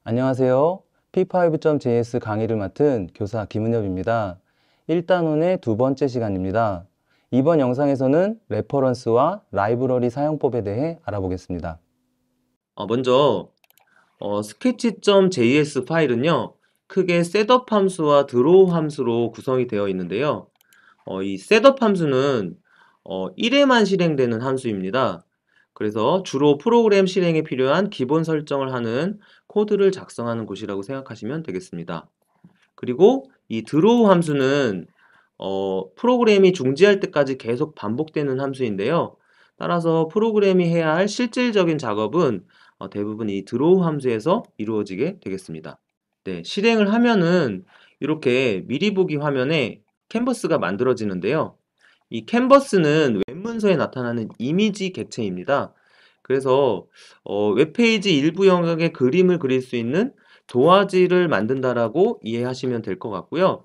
안녕하세요. P5.js 강의를 맡은 교사 김은엽입니다. 1단원의 두 번째 시간입니다. 이번 영상에서는 레퍼런스와 라이브러리 사용법에 대해 알아보겠습니다. 먼저 sketch.js 파일은요, 크게 셋업 함수와 드로우 함수로 구성이 되어 있는데요. 이 셋업 함수는 1회만 실행되는 함수입니다. 그래서 주로 프로그램 실행에 필요한 기본 설정을 하는 코드를 작성하는 곳이라고 생각하시면 되겠습니다. 그리고 이 드로우 함수는 프로그램이 중지할 때까지 계속 반복되는 함수인데요. 따라서 프로그램이 해야 할 실질적인 작업은 대부분 이 드로우 함수에서 이루어지게 되겠습니다. 네, 실행을 하면은 이렇게 미리 보기 화면에 캔버스가 만들어지는데요. 이 캔버스는 웹문서에 나타나는 이미지 객체입니다. 그래서 웹페이지 일부 영역에 그림을 그릴 수 있는 도화지를 만든다라고 이해하시면 될 것 같고요.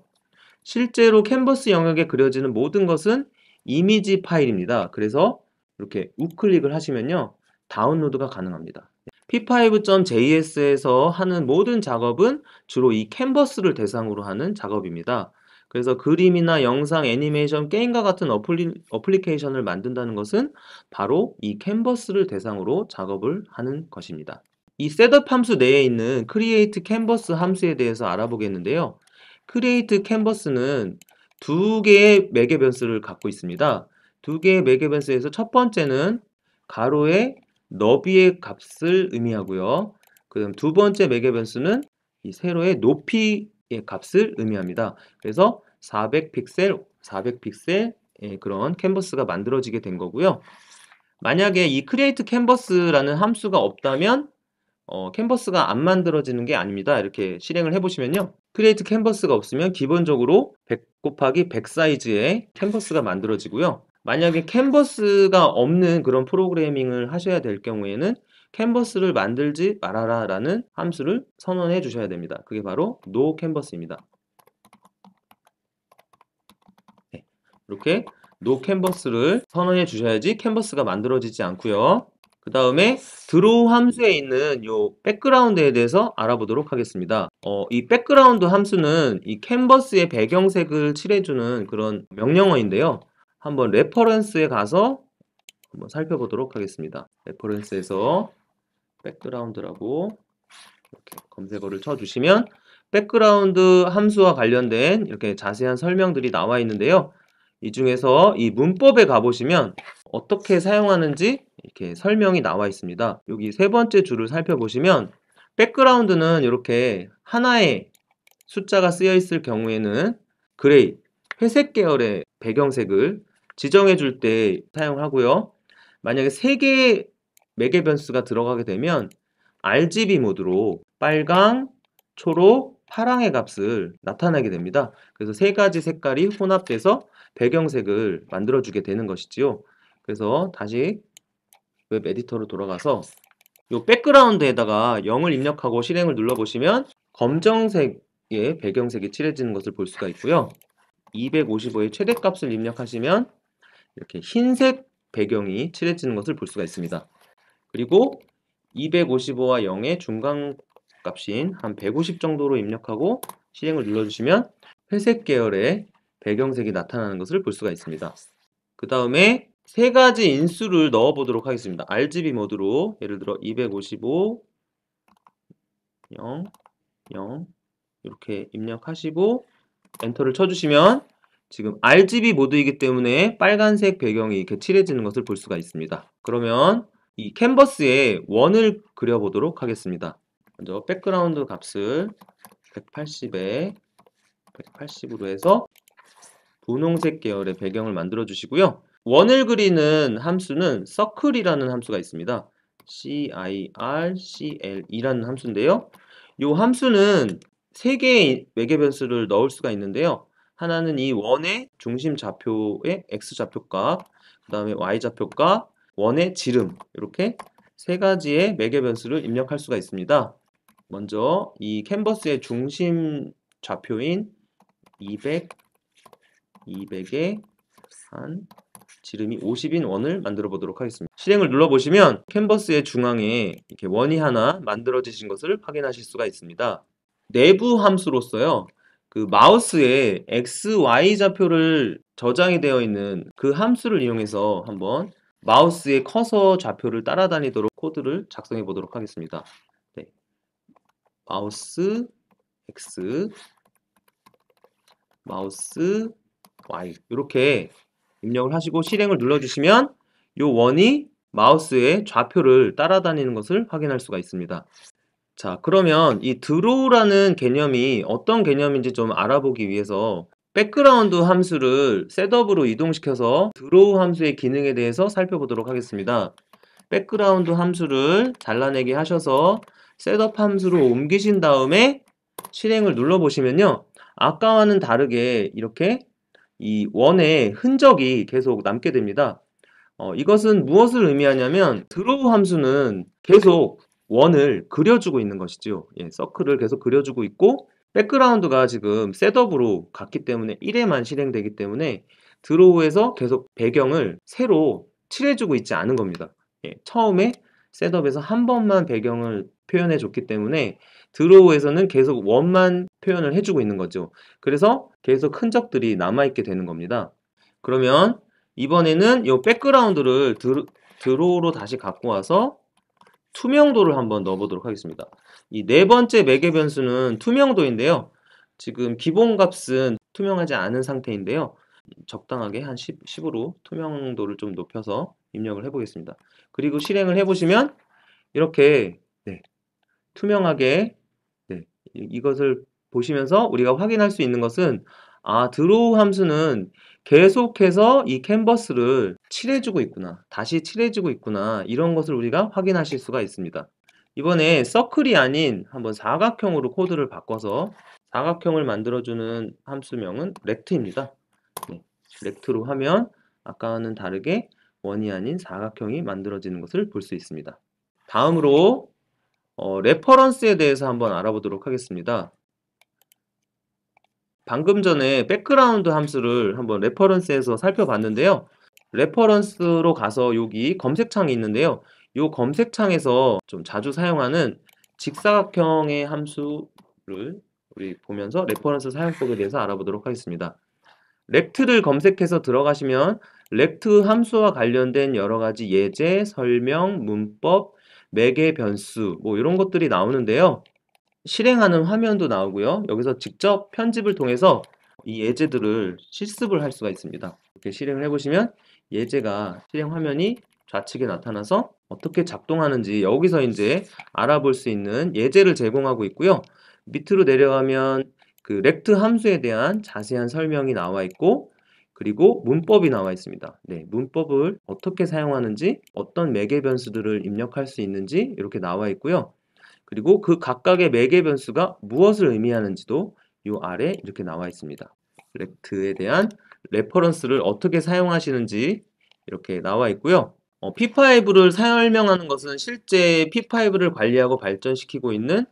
실제로 캔버스 영역에 그려지는 모든 것은 이미지 파일입니다. 그래서 이렇게 우클릭을 하시면요, 다운로드가 가능합니다. p5.js에서 하는 모든 작업은 주로 이 캔버스를 대상으로 하는 작업입니다. 그래서 그림이나 영상, 애니메이션, 게임과 같은 어플리케이션을 만든다는 것은 바로 이 캔버스를 대상으로 작업을 하는 것입니다. 이 셋업 함수 내에 있는 create canvas 함수에 대해서 알아보겠는데요. create canvas는 두 개의 매개 변수를 갖고 있습니다. 두 개의 매개 변수에서 첫 번째는 가로의 너비의 값을 의미하고요. 그다음 두 번째 매개 변수는 이 세로의 높이의 값을 의미합니다. 그래서 400픽셀, 400픽셀의 그런 캔버스가 만들어지게 된 거고요. 만약에 이 create canvas라는 함수가 없다면 캔버스가 안 만들어지는 게 아닙니다. 이렇게 실행을 해보시면요. 크리에이트 캔버스가 없으면 기본적으로 100 곱하기 100 사이즈의 캔버스가 만들어지고요. 만약에 캔버스가 없는 그런 프로그래밍을 하셔야 될 경우에는 캔버스를 만들지 말아라 라는 함수를 선언해 주셔야 됩니다. 그게 바로 no canvas입니다. 네, 이렇게 no canvas를 선언해 주셔야지 캔버스가 만들어지지 않고요. 그 다음에 드로우 함수에 있는 요 백그라운드에 대해서 알아보도록 하겠습니다. 이 백그라운드 함수는 이 캔버스의 배경색을 칠해주는 그런 명령어인데요. 한번 레퍼런스에 가서 한번 살펴보도록 하겠습니다. 레퍼런스에서 백그라운드라고 이렇게 검색어를 쳐주시면 백그라운드 함수와 관련된 이렇게 자세한 설명들이 나와 있는데요. 이 중에서 이 문법에 가보시면 어떻게 사용하는지 이렇게 설명이 나와 있습니다. 여기 세 번째 줄을 살펴보시면 백그라운드는 이렇게 하나의 숫자가 쓰여 있을 경우에는 그레이, 회색 계열의 배경색을 지정해 줄 때 사용하고요. 만약에 세 개의 매개 변수가 들어가게 되면 RGB 모드로 빨강, 초록, 파랑의 값을 나타내게 됩니다. 그래서 세 가지 색깔이 혼합돼서 배경색을 만들어주게 되는 것이지요. 그래서 다시 웹 에디터로 돌아가서 이 백그라운드에다가 0을 입력하고 실행을 눌러보시면 검정색의 배경색이 칠해지는 것을 볼 수가 있고요. 255의 최대값을 입력하시면 이렇게 흰색 배경이 칠해지는 것을 볼 수가 있습니다. 그리고 255와 0의 중간 값인 한 150 정도로 입력하고 실행을 눌러주시면 회색 계열의 배경색이 나타나는 것을 볼 수가 있습니다. 그 다음에 세 가지 인수를 넣어 보도록 하겠습니다. RGB 모드로 예를 들어 255, 0, 0 이렇게 입력하시고 엔터를 쳐주시면 지금 RGB 모드이기 때문에 빨간색 배경이 이렇게 칠해지는 것을 볼 수가 있습니다. 그러면 이 캔버스에 원을 그려보도록 하겠습니다. 먼저 백그라운드 값을 180에 180으로 해서 분홍색 계열의 배경을 만들어 주시고요. 원을 그리는 함수는 circle이라는 함수가 있습니다. circle이라는 함수인데요. 이 함수는 세 개의 매개 변수를 넣을 수가 있는데요. 하나는 이 원의 중심 좌표의 x좌표값, 그 다음에 y좌표값, 원의 지름 이렇게 세 가지의 매개 변수를 입력할 수가 있습니다. 먼저 이 캔버스의 중심 좌표인 200에 한 지름이 50인 원을 만들어 보도록 하겠습니다. 실행을 눌러보시면 캔버스의 중앙에 이렇게 원이 하나 만들어지신 것을 확인하실 수가 있습니다. 내부 함수로서요. 그 마우스에 X, Y 좌표를 저장이 되어 있는 그 함수를 이용해서 한번 마우스의 커서 좌표를 따라다니도록 코드를 작성해 보도록 하겠습니다. 네. 마우스 X, 마우스 Y 이렇게 입력을 하시고 실행을 눌러주시면 이 원이 마우스의 좌표를 따라다니는 것을 확인할 수가 있습니다. 자, 그러면 이 드로우라는 개념이 어떤 개념인지 좀 알아보기 위해서 백그라운드 함수를 셋업으로 이동시켜서 드로우 함수의 기능에 대해서 살펴보도록 하겠습니다. 백그라운드 함수를 잘라내기 하셔서 셋업 함수로 옮기신 다음에 실행을 눌러보시면요. 아까와는 다르게 이렇게 이 원의 흔적이 계속 남게 됩니다. 이것은 무엇을 의미하냐면 드로우 함수는 계속 원을 그려주고 있는 것이죠. 예, 서클을 계속 그려주고 있고 백그라운드가 지금 셋업으로 갔기 때문에 1회만 실행되기 때문에 드로우에서 계속 배경을 새로 칠해주고 있지 않은 겁니다. 예, 처음에 셋업에서 한 번만 배경을 표현해 줬기 때문에 드로우에서는 계속 원만 표현을 해주고 있는 거죠. 그래서 계속 흔적들이 남아있게 되는 겁니다. 그러면 이번에는 이 백그라운드를 드로우로 다시 갖고 와서 투명도를 한번 넣어보도록 하겠습니다. 이 네 번째 매개 변수는 투명도인데요. 지금 기본 값은 투명하지 않은 상태인데요. 적당하게 한 10으로 투명도를 좀 높여서 입력을 해보겠습니다. 그리고 실행을 해보시면 이렇게 투명하게 이것을 보시면서 우리가 확인할 수 있는 것은 드로우 함수는 계속해서 이 캔버스를 칠해주고 있구나. 다시 칠해주고 있구나. 이런 것을 우리가 확인하실 수가 있습니다. 이번에 서클이 아닌 한번 사각형으로 코드를 바꿔서 사각형을 만들어주는 함수명은 렉트입니다. 렉트로 하면 아까와는 다르게 원이 아닌 사각형이 만들어지는 것을 볼 수 있습니다. 다음으로 레퍼런스에 대해서 한번 알아보도록 하겠습니다. 방금 전에 백그라운드 함수를 한번 레퍼런스에서 살펴봤는데요. 레퍼런스로 가서 여기 검색창이 있는데요. 이 검색창에서 좀 자주 사용하는 직사각형의 함수를 우리 보면서 레퍼런스 사용법에 대해서 알아보도록 하겠습니다. 렉트를 검색해서 들어가시면 렉트 함수와 관련된 여러 가지 예제, 설명, 문법, 매개 변수 뭐 이런 것들이 나오는데요. 실행하는 화면도 나오고요. 여기서 직접 편집을 통해서 이 예제들을 실습을 할 수가 있습니다. 이렇게 실행을 해보시면 예제가 실행 화면이 좌측에 나타나서 어떻게 작동하는지 여기서 이제 알아볼 수 있는 예제를 제공하고 있고요. 밑으로 내려가면 그 렉트 함수에 대한 자세한 설명이 나와 있고 그리고 문법이 나와 있습니다. 네, 문법을 어떻게 사용하는지 어떤 매개 변수들을 입력할 수 있는지 이렇게 나와 있고요. 그리고 그 각각의 매개 변수가 무엇을 의미하는지도 이 아래 이렇게 나와 있습니다. 렉트에 대한 레퍼런스를 어떻게 사용하시는지 이렇게 나와 있고요. P5를 설명하는 것은 실제 P5를 관리하고 발전시키고 있는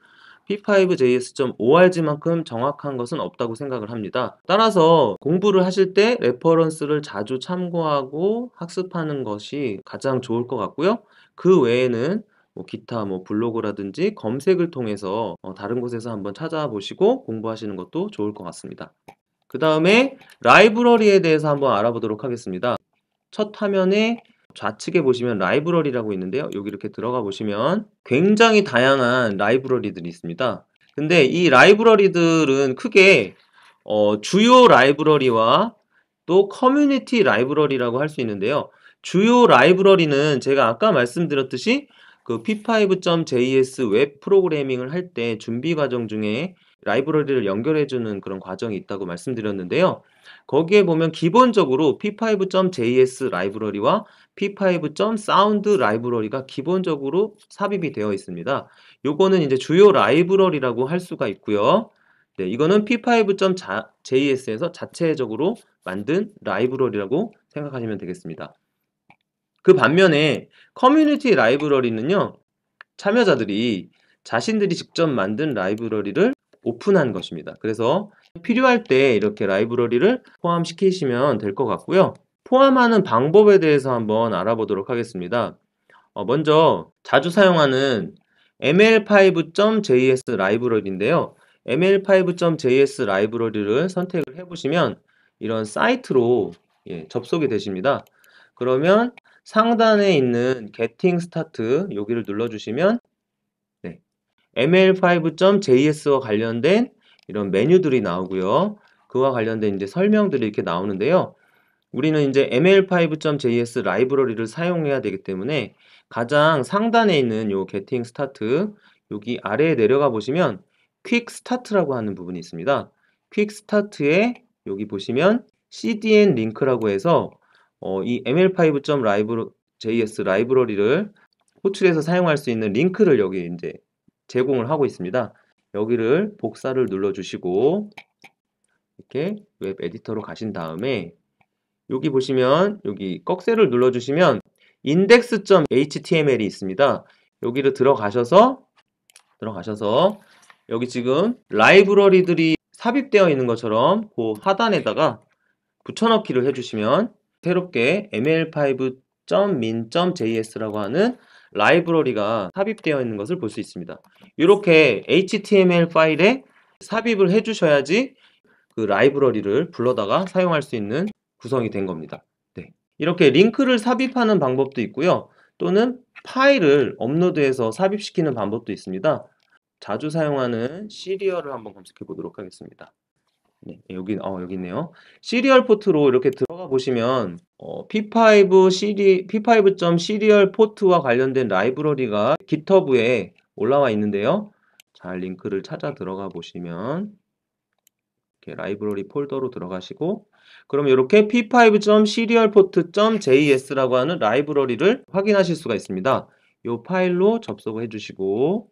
p5js.org만큼 정확한 것은 없다고 생각을 합니다. 따라서 공부를 하실 때 레퍼런스를 자주 참고하고 학습하는 것이 가장 좋을 것 같고요. 그 외에는 기타 블로그라든지 검색을 통해서 다른 곳에서 한번 찾아보시고 공부하시는 것도 좋을 것 같습니다. 그 다음에 라이브러리에 대해서 한번 알아보도록 하겠습니다. 첫 화면에 좌측에 보시면 라이브러리라고 있는데요. 여기 이렇게 들어가 보시면 굉장히 다양한 라이브러리들이 있습니다. 근데 이 라이브러리들은 크게 주요 라이브러리와 또 커뮤니티 라이브러리라고 할 수 있는데요. 주요 라이브러리는 제가 아까 말씀드렸듯이 그 p5.js 웹 프로그래밍을 할 때 준비 과정 중에 라이브러리를 연결해주는 그런 과정이 있다고 말씀드렸는데요. 거기에 보면 기본적으로 p5.js 라이브러리와 p5.sound 라이브러리가 기본적으로 삽입이 되어 있습니다. 요거는 이제 주요 라이브러리라고 할 수가 있고요. 네, 이거는 p5.js에서 자체적으로 만든 라이브러리라고 생각하시면 되겠습니다. 그 반면에 커뮤니티 라이브러리는요, 참여자들이 자신들이 직접 만든 라이브러리를 오픈한 것입니다. 그래서 필요할 때 이렇게 라이브러리를 포함시키시면 될 것 같고요. 포함하는 방법에 대해서 한번 알아보도록 하겠습니다. 먼저 자주 사용하는 ml5.js 라이브러리인데요. ml5.js 라이브러리를 선택을 해보시면 이런 사이트로 접속이 되십니다. 그러면 상단에 있는 Getting Start 여기를 눌러주시면 ml5.js와 관련된 이런 메뉴들이 나오고요. 그와 관련된 이제 설명들이 이렇게 나오는데요. 우리는 이제 ml5.js 라이브러리를 사용해야 되기 때문에 가장 상단에 있는 요 Getting Start 여기 아래에 내려가 보시면 Quick Start라고 하는 부분이 있습니다. Quick Start에 여기 보시면 CDN 링크라고 해서 이 ml5.js 라이브러리를 호출해서 사용할 수 있는 링크를 여기 이제 제공을 하고 있습니다. 여기를 복사를 눌러주시고 이렇게 웹 에디터로 가신 다음에 여기 보시면 여기 꺽쇠를 눌러주시면 index.html이 있습니다. 여기를 들어가셔서 여기 지금 라이브러리들이 삽입되어 있는 것처럼 그 하단에다가 붙여넣기를 해주시면 새롭게 ml5.min.js라고 하는 라이브러리가 삽입되어 있는 것을 볼 수 있습니다. 이렇게 HTML 파일에 삽입을 해주셔야지 그 라이브러리를 불러다가 사용할 수 있는 구성이 된 겁니다. 이렇게 링크를 삽입하는 방법도 있고요. 또는 파일을 업로드해서 삽입시키는 방법도 있습니다. 자주 사용하는 시리얼을 한번 검색해 보도록 하겠습니다. 여기 있네요. 시리얼 포트로 이렇게 들어가 보시면 p5.serial 포트와 관련된 라이브러리가 GitHub에 올라와 있는데요. 잘 링크를 찾아 들어가 보시면 이렇게 라이브러리 폴더로 들어가시고 그러면 이렇게 p5.serialport.js라고 하는 라이브러리를 확인하실 수가 있습니다. 이 파일로 접속을 해주시고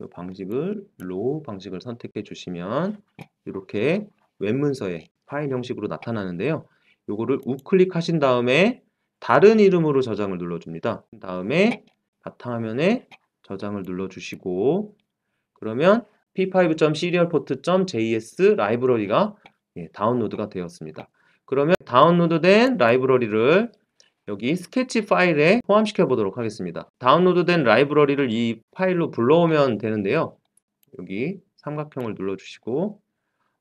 이 방식을 로우 방식을 선택해 주시면 이렇게 웹문서에 파일 형식으로 나타나는데요. 요거를 우클릭 하신 다음에 다른 이름으로 저장을 눌러줍니다. 다음에 바탕화면에 저장을 눌러주시고 그러면 p5.serialport.js 라이브러리가 다운로드가 되었습니다. 그러면 다운로드된 라이브러리를 여기 스케치 파일에 포함시켜 보도록 하겠습니다. 다운로드된 라이브러리를 이 파일로 불러오면 되는데요. 여기 삼각형을 눌러주시고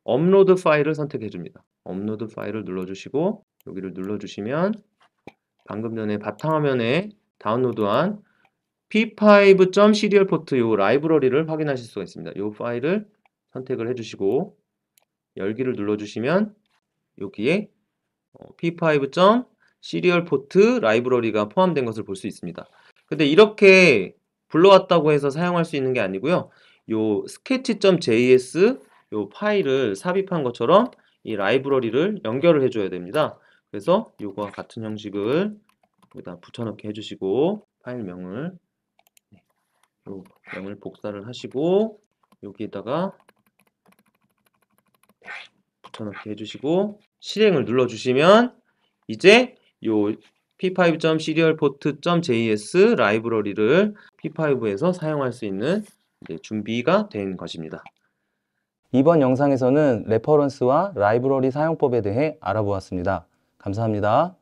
업로드 파일을 선택해 줍니다. 업로드 파일을 눌러주시고 여기를 눌러주시면 방금 전에 바탕화면에 다운로드한 p5.serialport 요 라이브러리를 확인하실 수가 있습니다. 요 파일을 선택을 해주시고 열기를 눌러주시면 여기에 p5.serialport 라이브러리가 포함된 것을 볼 수 있습니다. 근데 이렇게 불러왔다고 해서 사용할 수 있는 게 아니고요. 요 sketch.js 요 파일을 삽입한 것처럼 이 라이브러리를 연결을 해줘야 됩니다. 그래서 요거와 같은 형식을 여기다 붙여넣기 해주시고 파일명을 요 명을 복사를 하시고 여기에다가 붙여넣기 해주시고 실행을 눌러주시면 이제 요 p5.serialport.js 라이브러리를 p5에서 사용할 수 있는 준비가 된 것입니다. 이번 영상에서는 레퍼런스와 라이브러리 사용법에 대해 알아보았습니다. 감사합니다.